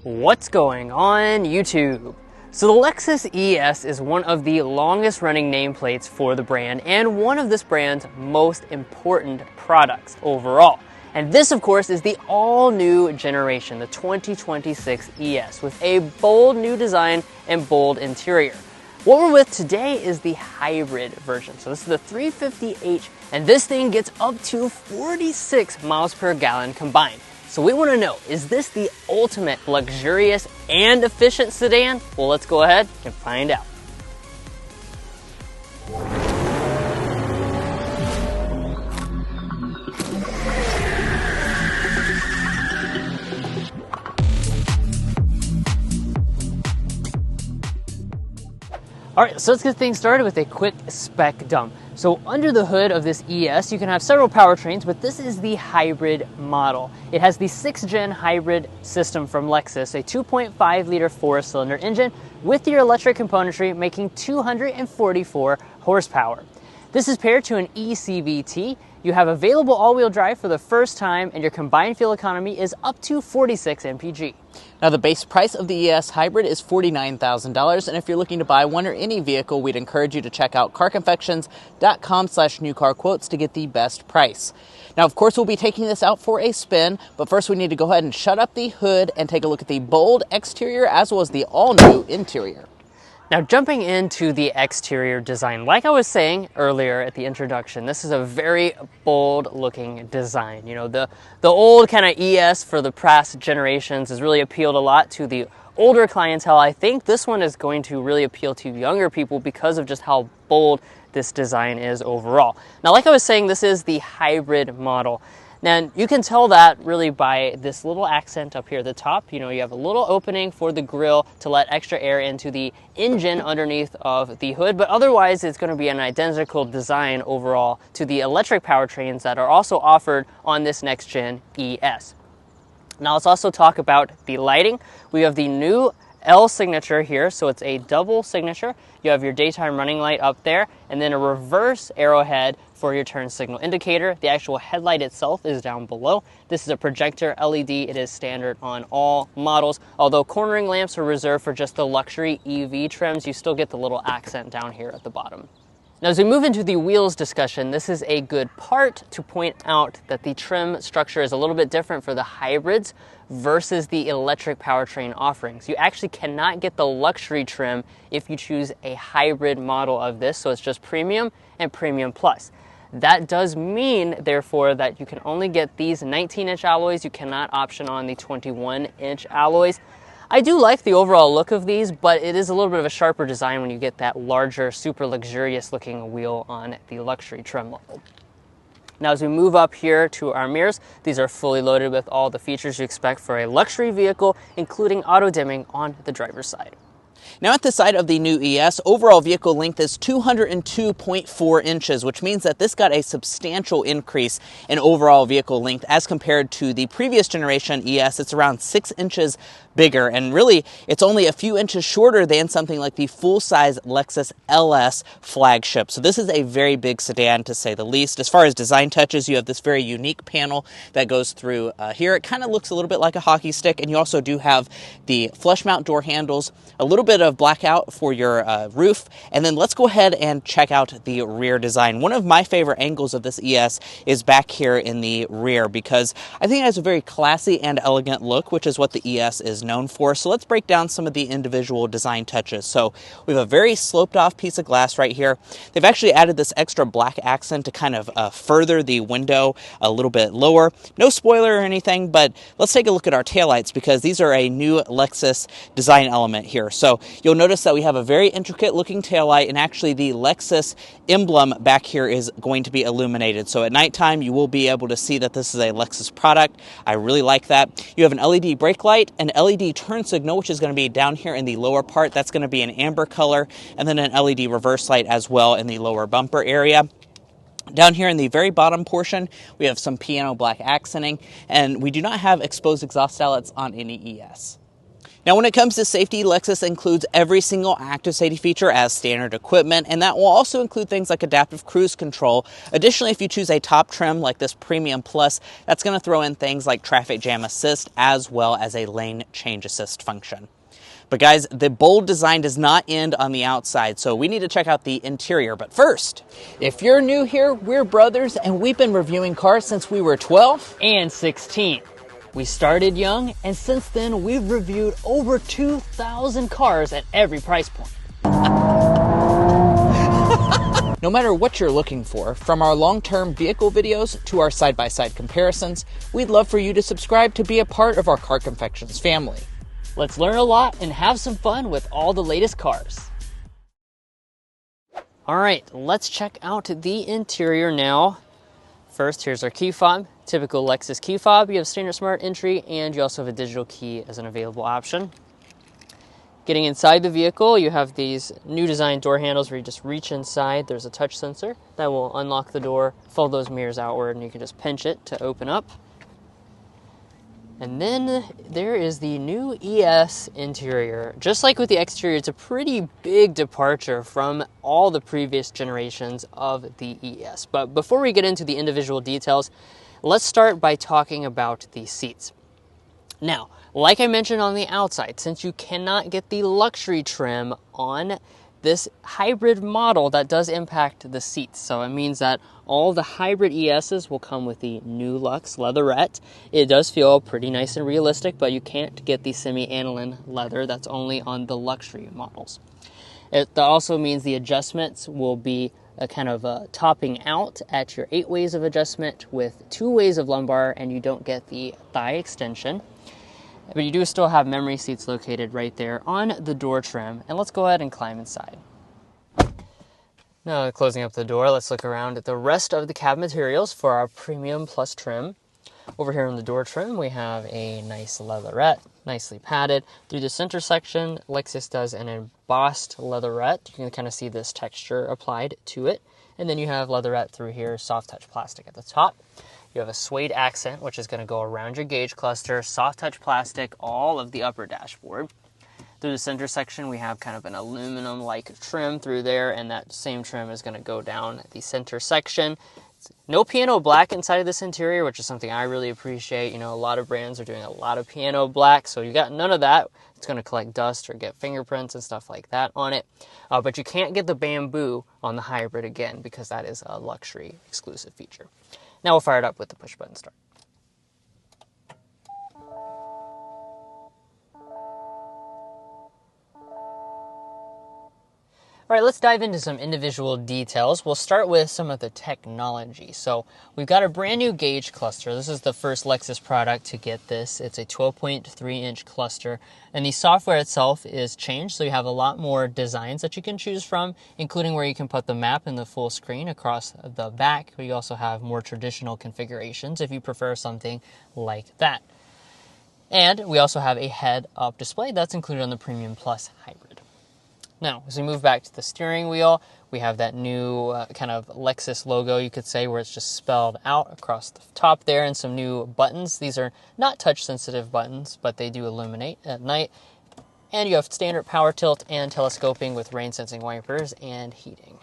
What's going on YouTube? So the Lexus ES is one of the longest running nameplates for the brand and one of this brand's most important products overall. And this of course is the all new generation, the 2026 ES, with a bold new design and bold interior. What we're with today is the hybrid version. So this is the 350h, and this thing gets up to 46 miles per gallon combined. So we want to know, is this the ultimate luxurious and efficient sedan? Well, let's go ahead and find out. All right, so let's get things started with a quick spec dump. So under the hood of this ES, you can have several powertrains, but this is the hybrid model. It has the 6th gen hybrid system from Lexus, a 2.5 liter 4-cylinder engine with your electric componentry making 244 horsepower. This is paired to an eCVT. You have available all-wheel drive for the first time, and your combined fuel economy is up to 46 MPG. Now the base price of the ES Hybrid is $49,000, and if you're looking to buy one or any vehicle, we'd encourage you to check out carconfections.com/newcarquotes to get the best price. Now of course we'll be taking this out for a spin, but first we need to go ahead and shut up the hood and take a look at the bold exterior as well as the all-new interior. Now jumping into the exterior design, like I was saying earlier at the introduction, this is a very bold looking design. You know, the old kind of ES for the past generations has really appealed a lot to the older clientele. I think this one is going to really appeal to younger people because of just how bold this design is overall. Now, like I was saying, this is the hybrid model. Now, you can tell that really by this little accent up here at the top. You know, you have a little opening for the grille to let extra air into the engine underneath of the hood, but otherwise it's going to be an identical design overall to the electric powertrains that are also offered on this next gen ES. Now, let's also talk about the lighting. We have the new L signature here, so it's a double signature. You have your daytime running light up there, and then a reverse arrowhead for your turn signal indicator. The actual headlight itself is down below. This is a projector LED. It is standard on all models. Although cornering lamps are reserved for just the luxury EV trims, you still get the little accent down here at the bottom. Now, as we move into the wheels discussion, this is a good part to point out that the trim structure is a little bit different for the hybrids versus the electric powertrain offerings. You actually cannot get the luxury trim if you choose a hybrid model of this, so it's just premium and premium plus. That does mean, therefore, that you can only get these 19-inch alloys. You cannot option on the 21-inch alloys. I do like the overall look of these, but it is a little bit of a sharper design when you get that larger, super luxurious looking wheel on the luxury trim level. Now, as we move up here to our mirrors, these are fully loaded with all the features you expect for a luxury vehicle, including auto dimming on the driver's side. Now at the side of the new ES, overall vehicle length is 202.4 inches, which means that this got a substantial increase in overall vehicle length as compared to the previous generation ES. It's around 6 inches bigger, and really it's only a few inches shorter than something like the full-size Lexus LS flagship. So this is a very big sedan, to say the least. As far as design touches, you have this very unique panel that goes through here. It kind of looks a little bit like a hockey stick, and you also do have the flush mount door handles, a little bit of blackout for your roof, and then let's go ahead and check out the rear design. One of my favorite angles of this ES is back here in the rear because I think it has a very classy and elegant look, which is what the ES is known for. So let's break down some of the individual design touches. So we have a very sloped off piece of glass right here. They've actually added this extra black accent to kind of further the window a little bit lower. No spoiler or anything, but let's take a look at our taillights because these are a new Lexus design element here. So you'll notice that we have a very intricate looking taillight, and actually the Lexus emblem back here is going to be illuminated. So at nighttime, you will be able to see that this is a Lexus product. I really like that. You have an LED brake light, an LED turn signal, which is going to be down here in the lower part. That's going to be an amber color, and then an LED reverse light as well in the lower bumper area. Down here in the very bottom portion, we have some piano black accenting, and we do not have exposed exhaust outlets on any ES. Now, when it comes to safety, Lexus includes every single active safety feature as standard equipment, and that will also include things like adaptive cruise control. Additionally, if you choose a top trim like this Premium Plus, that's going to throw in things like traffic jam assist as well as a lane change assist function. But guys, the bold design does not end on the outside, so we need to check out the interior. But first, if you're new here, we're brothers, and we've been reviewing cars since we were 12 and 16. We started young, and since then we've reviewed over 2,000 cars at every price point. No matter what you're looking for, from our long-term vehicle videos to our side-by-side comparisons, we'd love for you to subscribe to be a part of our Car Confections family. Let's learn a lot and have some fun with all the latest cars. All right, let's check out the interior now. First, here's our key fob, typical Lexus key fob. You have standard smart entry, and you also have a digital key as an available option. Getting inside the vehicle, you have these new design door handles where you just reach inside. There's a touch sensor that will unlock the door, fold those mirrors outward, and you can just pinch it to open up. And then there is the new ES interior. Just like with the exterior, it's a pretty big departure from all the previous generations of the ES. But before we get into the individual details, let's start by talking about the seats. Now, like I mentioned on the outside, since you cannot get the luxury trim on this hybrid model, that does impact the seats. So it means that all the hybrid ESs will come with the new Luxe leatherette. It does feel pretty nice and realistic, but you can't get the semi-aniline leather. That's only on the luxury models. It also means the adjustments will be a kind of a topping out at your 8 ways of adjustment with 2 ways of lumbar, and you don't get the thigh extension. But you do still have memory seats located right there on the door trim. And let's go ahead and climb inside. Now, closing up the door, let's look around at the rest of the cab materials for our Premium Plus trim. Over here on the door trim, we have a nice leatherette, nicely padded. Through the center section, Lexus does an embossed leatherette. You can kind of see this texture applied to it. And then you have leatherette through here, soft touch plastic at the top. You have a suede accent, which is going to go around your gauge cluster, soft touch plastic, all of the upper dashboard. Through the center section, we have kind of an aluminum-like trim through there, and that same trim is going to go down the center section. No piano black inside of this interior, which is something I really appreciate. You know, a lot of brands are doing a lot of piano black, so you got none of that. It's going to collect dust or get fingerprints and stuff like that on it. But you can't get the bamboo on the hybrid again, because that is a luxury exclusive feature. Now we'll fire it up with the push button start. All right, let's dive into some individual details. We'll start with some of the technology. So we've got a brand new gauge cluster. This is the first Lexus product to get this. It's a 12.3-inch cluster, and the software itself is changed, so you have a lot more designs that you can choose from, including where you can put the map in the full screen across the back. You also have more traditional configurations if you prefer something like that. And we also have a head-up display that's included on the Premium Plus hybrid. Now, as we move back to the steering wheel, we have that new kind of Lexus logo, you could say, where it's just spelled out across the top there, and some new buttons. These are not touch-sensitive buttons, but they do illuminate at night. And you have standard power tilt and telescoping with rain-sensing wipers and heating.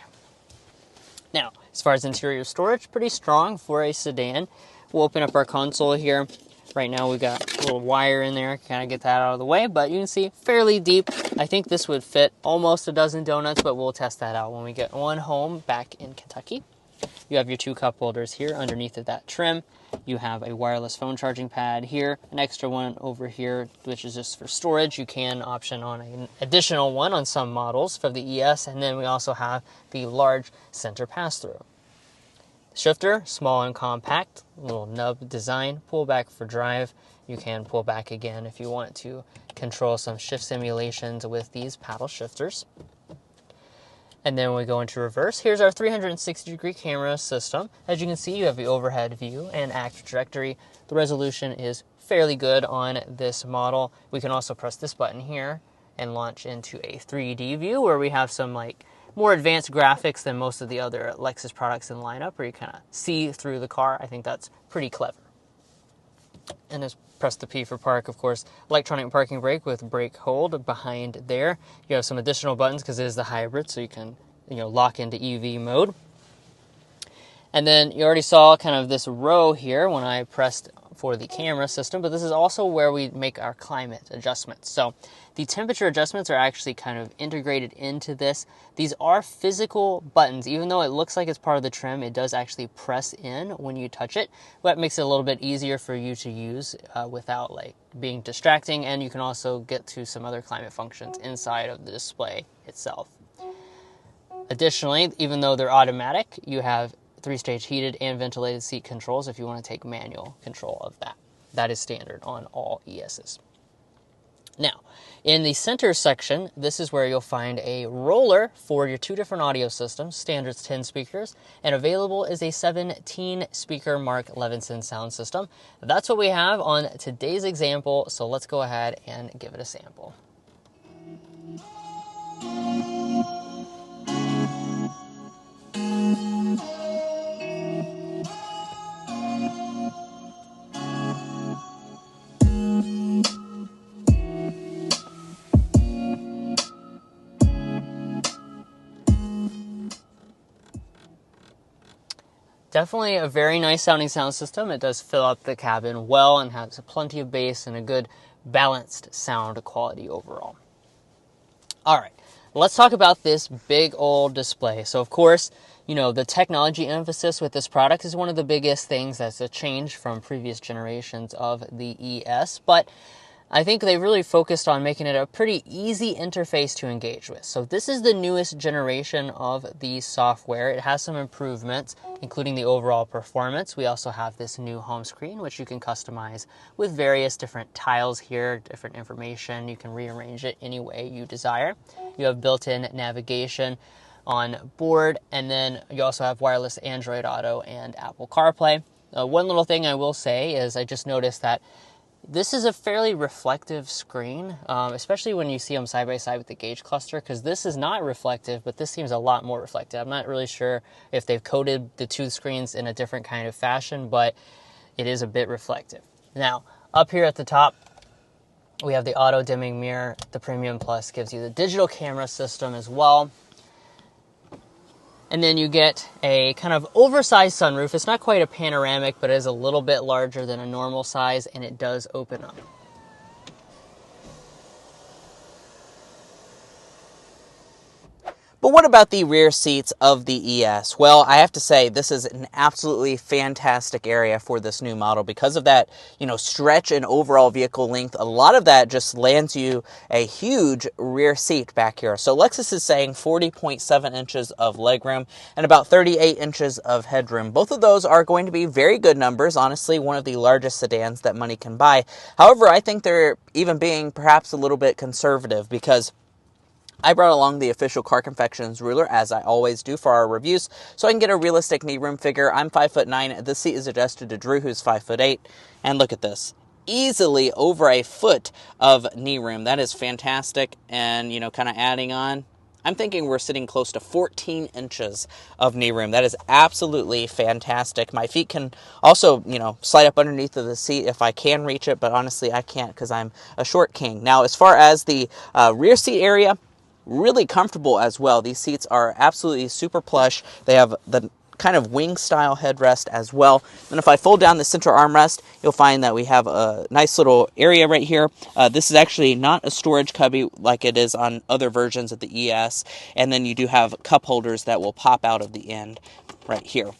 Now, as far as interior storage, pretty strong for a sedan. We'll open up our console here. Right now we've got a little wire in there, kind of get that out of the way, but you can see fairly deep. I think this would fit almost a dozen donuts, but we'll test that out when we get one home back in Kentucky. You have your 2 cup holders here underneath of that trim. You have a wireless phone charging pad here, an extra one over here, which is just for storage. You can option on an additional one on some models for the ES, and then we also have the large center pass-through. Shifter, small and compact, little nub design, pull back for drive. You can pull back again if you want to control some shift simulations with these paddle shifters. And then when we go into reverse, here's our 360-degree camera system. As you can see, you have the overhead view and active directory. The resolution is fairly good on this model. We can also press this button here and launch into a 3D view where we have some more advanced graphics than most of the other Lexus products in the lineup, where you kind of see through the car. I think that's pretty clever. And just press the P for park, of course. Electronic parking brake with brake hold behind there. You have some additional buttons because it is the hybrid, so you can lock into EV mode. And then you already saw kind of this row here when I pressed for the camera system, but this is also where we make our climate adjustments. So the temperature adjustments are actually kind of integrated into this. These are physical buttons. Even though it looks like it's part of the trim, it does actually press in when you touch it. That makes it a little bit easier for you to use without like being distracting, and you can also get to some other climate functions inside of the display itself. Additionally, even though they're automatic, you have 3-stage heated and ventilated seat controls if you want to take manual control of that. That is standard on all ESs. Now, in the center section, this is where you'll find a roller for your 2 different audio systems. Standard's 10 speakers, and available is a 17-speaker Mark Levinson sound system. That's what we have on today's example, so let's go ahead and give it a sample. Definitely a very nice sounding sound system. It does fill up the cabin well and has plenty of bass and a good balanced sound quality overall. All right, let's talk about this big old display. So of course, the technology emphasis with this product is one of the biggest things that's a change from previous generations of the ES, but I think they really focused on making it a pretty easy interface to engage with. So this is the newest generation of the software. It has some improvements, including the overall performance. We also have this new home screen, which you can customize with various different tiles here, different information. You can rearrange it any way you desire. You have built-in navigation on board, and then you also have wireless Android Auto and Apple CarPlay. One little thing I will say is I just noticed that this is a fairly reflective screen, especially when you see them side by side with the gauge cluster, because this is not reflective, but this seems a lot more reflective. I'm not really sure if they've coated the 2 screens in a different kind of fashion, but it is a bit reflective. Now, up here at the top, we have the auto dimming mirror. The Premium Plus gives you the digital camera system as well. And then you get a kind of oversized sunroof. It's not quite a panoramic, but it is a little bit larger than a normal size, and it does open up. But what about the rear seats of the ES? Well, I have to say this is an absolutely fantastic area for this new model because of that, stretch in overall vehicle length. A lot of that just lands you a huge rear seat back here. So Lexus is saying 40.7 inches of legroom and about 38 inches of headroom. Both of those are going to be very good numbers. Honestly, one of the largest sedans that money can buy. However, I think they're even being perhaps a little bit conservative because I brought along the official Car Confections ruler, as I always do for our reviews, so I can get a realistic knee room figure. I'm 5'9". This seat is adjusted to Drew, who's 5'8". And look at this. Easily over a foot of knee room. That is fantastic. And, kind of adding on, I'm thinking we're sitting close to 14 inches of knee room. That is absolutely fantastic. My feet can also, slide up underneath of the seat if I can reach it, but honestly, I can't because I'm a short king. Now, as far as the rear seat area, really comfortable as well. These seats are absolutely super plush. They have the kind of wing style headrest as well. And if I fold down the center armrest, you'll find that we have a nice little area right here. This is actually not a storage cubby like it is on other versions of the ES. And then you do have cup holders that will pop out of the end right here.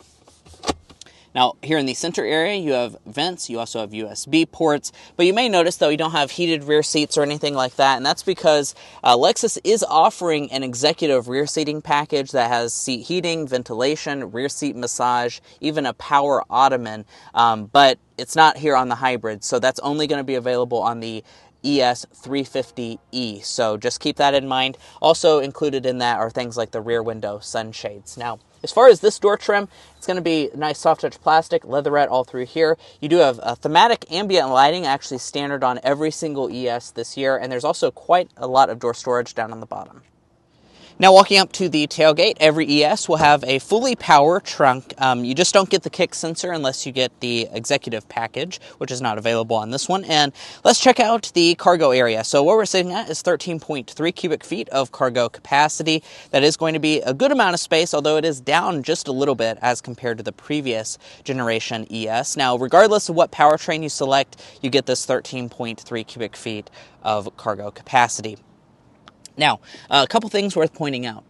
Now, here in the center area, you have vents. You also have USB ports. But you may notice, though, you don't have heated rear seats or anything like that. And that's because Lexus is offering an executive rear seating package that has seat heating, ventilation, rear seat massage, even a power ottoman. But it's not here on the hybrid. So that's only going to be available on the ES350E. So just keep that in mind. Also included in that are things like the rear window sunshades. Now, as far as this door trim, it's going to be nice soft touch plastic, leatherette all through here. You do have thematic ambient lighting, actually standard on every single ES this year, and there's also quite a lot of door storage down on the bottom. Now walking up to the tailgate, every ES will have a fully power trunk. You just don't get the kick sensor unless you get the executive package, which is not available on this one. And let's check out the cargo area. So what we're sitting at is 13.3 cubic feet of cargo capacity. That is going to be a good amount of space, although it is down just a little bit as compared to the previous generation ES. Now, regardless of what powertrain you select, you get this 13.3 cubic feet of cargo capacity. Now, a couple things worth pointing out.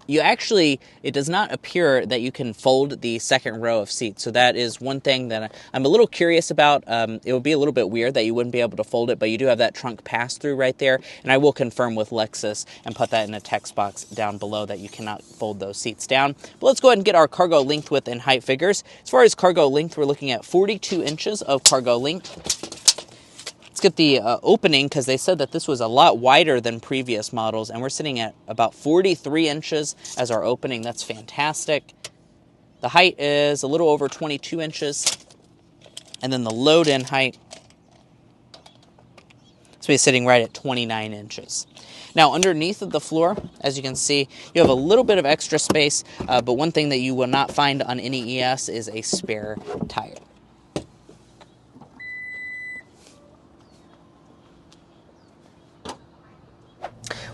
It does not appear that you can fold the second row of seats. So that is one thing that I'm a little curious about. It would be a little bit weird that you wouldn't be able to fold it, but you do have that trunk pass-through right there. And I will confirm with Lexus and put that in a text box down below that you cannot fold those seats down. But let's go ahead and get our cargo length, width, and height figures. As far as cargo length, we're looking at 42 inches of cargo length. Let's get the opening, because they said that this was a lot wider than previous models, and we're sitting at about 43 inches as our opening. That's fantastic. The height is a little over 22 inches, and then the load-in height is sitting right at 29 inches. Now, underneath of the floor, as you can see, you have a little bit of extra space, but one thing that you will not find on any ES is a spare tire.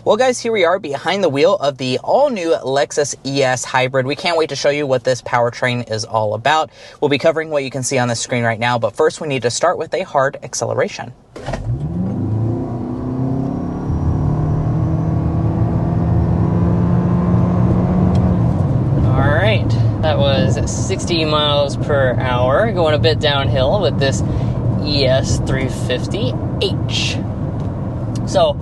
Well, guys, here we are behind the wheel of the all-new Lexus ES Hybrid. We can't wait to show you what this powertrain is all about. We'll be covering what you can see on the screen right now, but first we need to start with a hard acceleration. All right, that was 60 miles per hour, going a bit downhill with this ES 350H. So,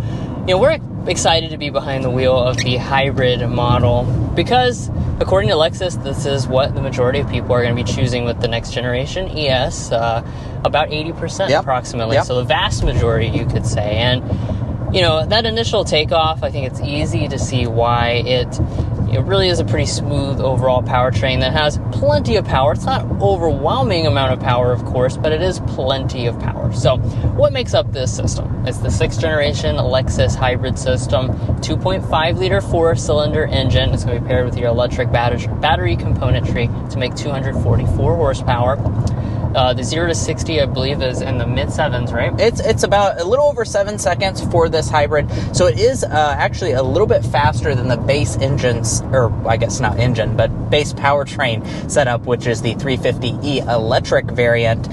we're excited to be behind the wheel of the hybrid model because, according to Lexus, this is what the majority of people are going to be choosing with the next generation ES, about 80% approximately. So the vast majority, you could say. And, that initial takeoff, I think it's easy to see why it really is a pretty smooth overall powertrain that has plenty of power. It's not overwhelming amount of power, of course, but it is plenty of power. So what makes up this system? It's the 6th generation Lexus hybrid system, 2.5 liter 4-cylinder engine. It's going to be paired with your electric battery componentry to make 244 horsepower. The 0 to 60, I believe, is in the mid-7s, right? It's about a little over 7 seconds for this hybrid, so it is actually a little bit faster than the base engines, or I guess not engine, but base powertrain setup, which is the 350e electric variant.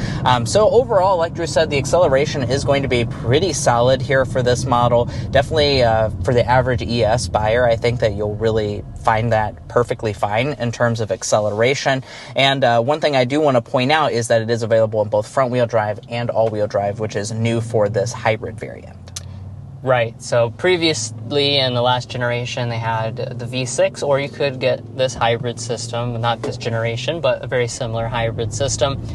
So overall, like Drew said, the acceleration is going to be pretty solid here for this model. Definitely for the average ES buyer, I think that you'll really find that perfectly fine in terms of acceleration. And one thing I do want to point out is that it is available in both front-wheel drive and all-wheel drive, which is new for this hybrid variant. Right. So previously in the last generation, they had the V6, or you could get this hybrid system, not this generation, but a very similar hybrid system.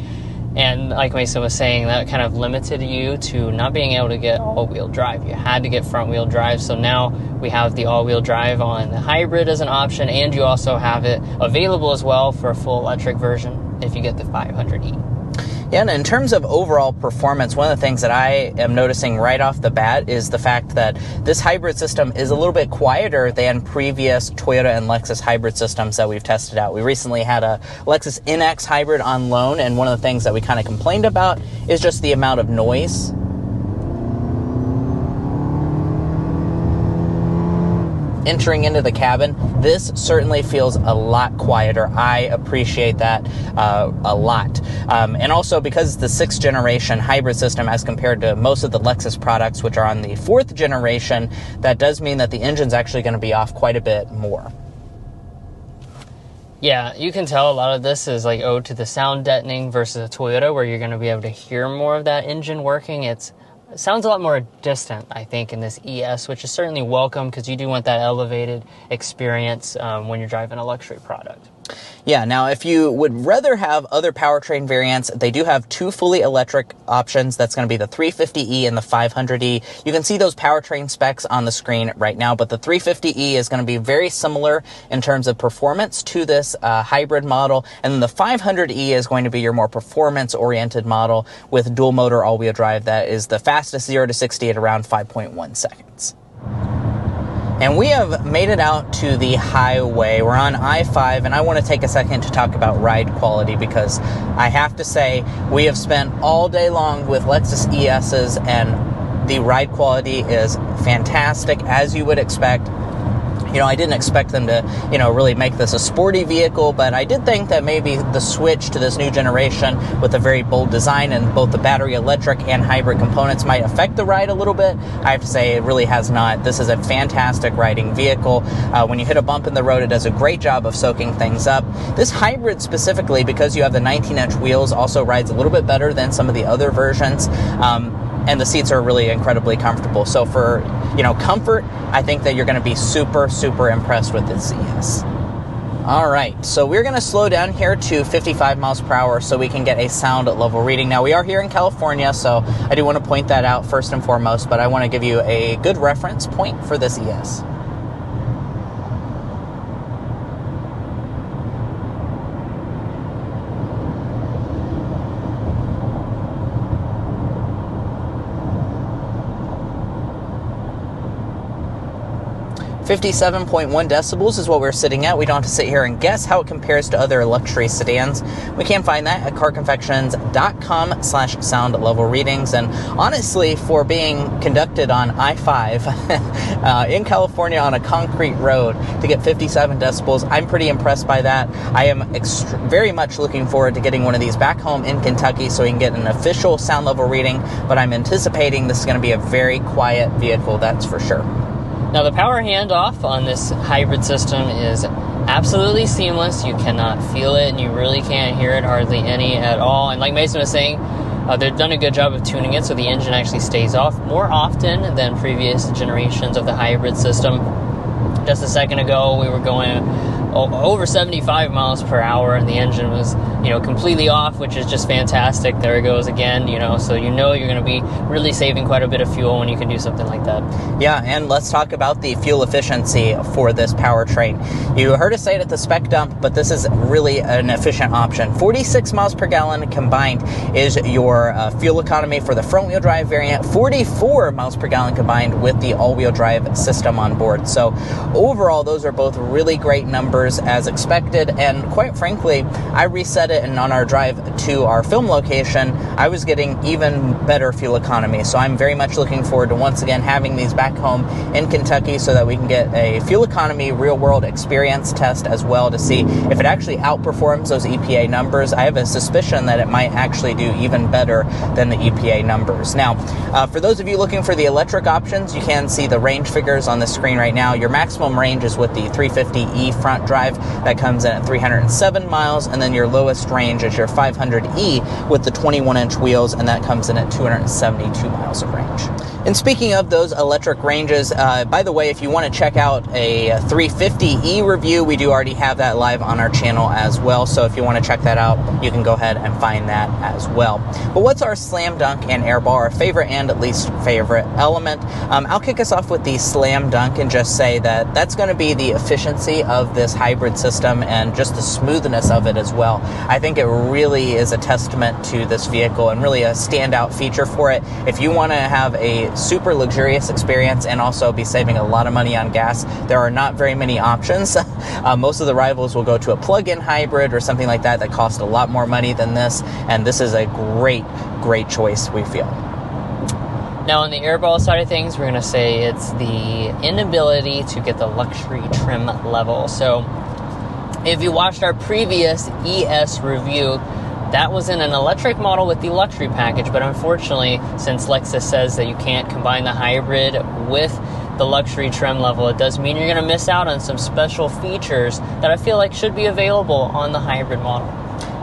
And like Mason was saying, that kind of limited you to not being able to get all-wheel drive. You had to get front-wheel drive. So now we have the all-wheel drive on the hybrid as an option, and you also have it available as well for a full electric version if you get the 500e. Yeah, and in terms of overall performance, one of the things that I am noticing right off the bat is the fact that this hybrid system is a little bit quieter than previous Toyota and Lexus hybrid systems that we've tested out. We recently had a Lexus NX hybrid on loan, and one of the things that we kind of complained about is just the amount of noise. Entering into the cabin, this certainly feels a lot quieter. I appreciate that a lot. And also because it's the 6th generation hybrid system as compared to most of the Lexus products, which are on the 4th generation, that does mean that the engine's actually going to be off quite a bit more. Yeah, you can tell a lot of this is like owed to the sound deadening versus a Toyota, where you're going to be able to hear more of that engine working. It sounds a lot more distant, I think, in this ES, which is certainly welcome because you do want that elevated experience when you're driving a luxury product. Yeah, now if you would rather have other powertrain variants, they do have 2 fully electric options. That's going to be the 350e and the 500e. You can see those powertrain specs on the screen right now, but the 350e is going to be very similar in terms of performance to this hybrid model, and then the 500e is going to be your more performance-oriented model with dual motor all-wheel drive. That is the fastest 0 to 60 at around 5.1 seconds. And we have made it out to the highway. We're on I-5, and I want to take a second to talk about ride quality, because I have to say we have spent all day long with Lexus ESs, and the ride quality is fantastic, as you would expect. You know, I didn't expect them to, really make this a sporty vehicle, but I did think that maybe the switch to this new generation with a very bold design and both the battery electric and hybrid components might affect the ride a little bit. I have to say it really has not. This is a fantastic riding vehicle. When you hit a bump in the road, it does a great job of soaking things up. This hybrid specifically, because you have the 19-inch wheels, also rides a little bit better than some of the other versions. And the seats are really incredibly comfortable. So for, comfort, I think that you're going to be super, super impressed with this ES. All right, so we're going to slow down here to 55 miles per hour so we can get a sound level reading. Now, we are here in California, so I do want to point that out first and foremost, but I want to give you a good reference point for this ES. 57.1 decibels is what we're sitting at. We don't have to sit here and guess how it compares to other luxury sedans. We can find that at carconfections.com/sound level readings. And honestly, for being conducted on I-5 in California on a concrete road to get 57 decibels, I'm pretty impressed by that. I am very much looking forward to getting one of these back home in Kentucky so we can get an official sound level reading, but I'm anticipating this is going to be a very quiet vehicle, that's for sure. Now, the power handoff on this hybrid system is absolutely seamless. You cannot feel it, and you really can't hear it hardly any at all. And like Mason was saying, they've done a good job of tuning it so the engine actually stays off more often than previous generations of the hybrid system. Just a second ago, we were going over 75 miles per hour, and the engine was, completely off, which is just fantastic. There it goes again, so you're going to be really saving quite a bit of fuel when you can do something like that. Yeah, and let's talk about the fuel efficiency for this powertrain. You heard us say it at the spec dump, but this is really an efficient option. 46 miles per gallon combined is your fuel economy for the front-wheel drive variant, 44 miles per gallon combined with the all-wheel drive system on board. So overall, those are both really great numbers as expected, and quite frankly, I reset it, and on our drive to our film location, I was getting even better fuel economy. So I'm very much looking forward to once again having these back home in Kentucky so that we can get a fuel economy real-world experience test as well to see if it actually outperforms those EPA numbers. I have a suspicion that it might actually do even better than the EPA numbers. Now, for those of you looking for the electric options, you can see the range figures on the screen right now. Your maximum range is with the 350e front drive. That comes in at 307 miles, and then your lowest range is your 500e with the 21-inch wheels, and that comes in at 272 miles of range. And speaking of those electric ranges, by the way, if you want to check out a 350e review, we do already have that live on our channel as well. So if you want to check that out, you can go ahead and find that as well. But what's our slam dunk and airball, our favorite and least favorite element? I'll kick us off with the slam dunk and just say that that's going to be the efficiency of this hybrid system and just the smoothness of it as well. I think it really is a testament to this vehicle and really a standout feature for it. If you want to have a super luxurious experience and also be saving a lot of money on gas, there are not very many options. Most of the rivals will go to a plug-in hybrid or something like that that costs a lot more money than this, and this is a great choice, we feel. Now, on the airball side of things, we're going to say it's the inability to get the luxury trim level. So if you watched our previous ES review, that was in an electric model with the luxury package, but unfortunately, since Lexus says that you can't combine the hybrid with the luxury trim level, it does mean you're going to miss out on some special features that I feel like should be available on the hybrid model.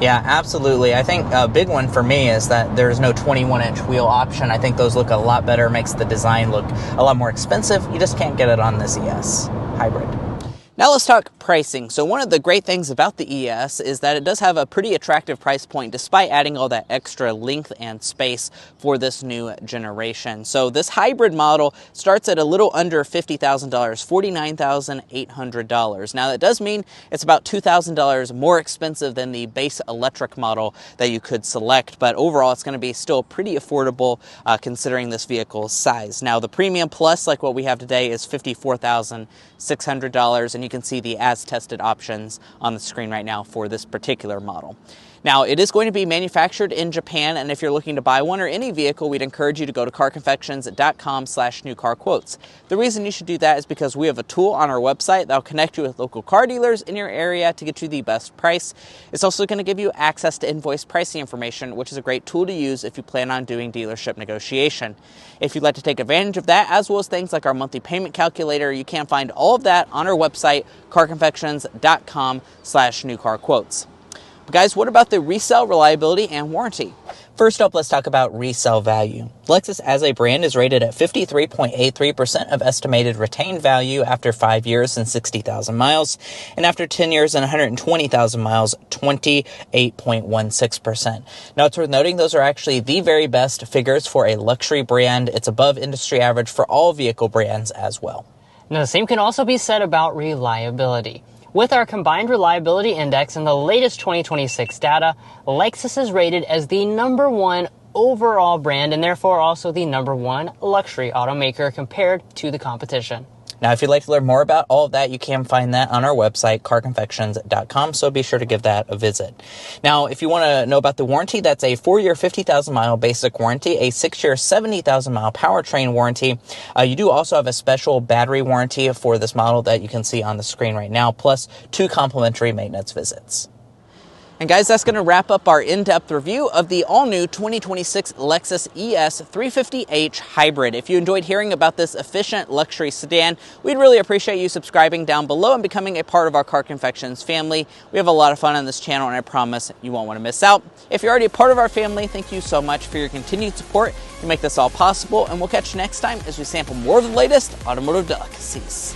Yeah, absolutely. I think a big one for me is that there's no 21-inch wheel option. I think those look a lot better, makes the design look a lot more expensive. You just can't get it on this ES hybrid. Now let's talk pricing. So one of the great things about the ES is that it does have a pretty attractive price point despite adding all that extra length and space for this new generation. So this hybrid model starts at a little under $50,000, $49,800. Now that does mean it's about $2,000 more expensive than the base electric model that you could select, but overall it's going to be still pretty affordable considering this vehicle's size. Now the Premium Plus, like what we have today, is $54,600, and you can see the as-tested options on the screen right now for this particular model. Now, it is going to be manufactured in Japan, and if you're looking to buy one or any vehicle, we'd encourage you to go to carconfections.com/newcarquotes. The reason you should do that is because we have a tool on our website that'll connect you with local car dealers in your area to get you the best price. It's also going to give you access to invoice pricing information, which is a great tool to use if you plan on doing dealership negotiation. If you'd like to take advantage of that, as well as things like our monthly payment calculator, you can find all of that on our website, carconfections.com/newcarquotes. But guys, what about the resale reliability and warranty? First up, let's talk about resale value. Lexus as a brand is rated at 53.83% of estimated retained value after 5 years and 60,000 miles, and after 10 years and 120,000 miles, 28.16%. Now, it's worth noting those are actually the very best figures for a luxury brand. It's above industry average for all vehicle brands as well. Now, the same can also be said about reliability. With our combined reliability index and the latest 2026 data, Lexus is rated as the #1 overall brand and therefore also the #1 luxury automaker compared to the competition. Now, if you'd like to learn more about all of that, you can find that on our website, carconfections.com, so be sure to give that a visit. Now, if you want to know about the warranty, that's a 4-year, 50,000-mile basic warranty, a 6-year, 70,000-mile powertrain warranty. You do also have a special battery warranty for this model that you can see on the screen right now, plus 2 complimentary maintenance visits. And guys, that's going to wrap up our in-depth review of the all-new 2026 Lexus ES 350h Hybrid. If you enjoyed hearing about this efficient luxury sedan, we'd really appreciate you subscribing down below and becoming a part of our Car Confections family. We have a lot of fun on this channel, and I promise you won't want to miss out. If you're already a part of our family, thank you so much for your continued support. You make this all possible, and we'll catch you next time as we sample more of the latest automotive delicacies.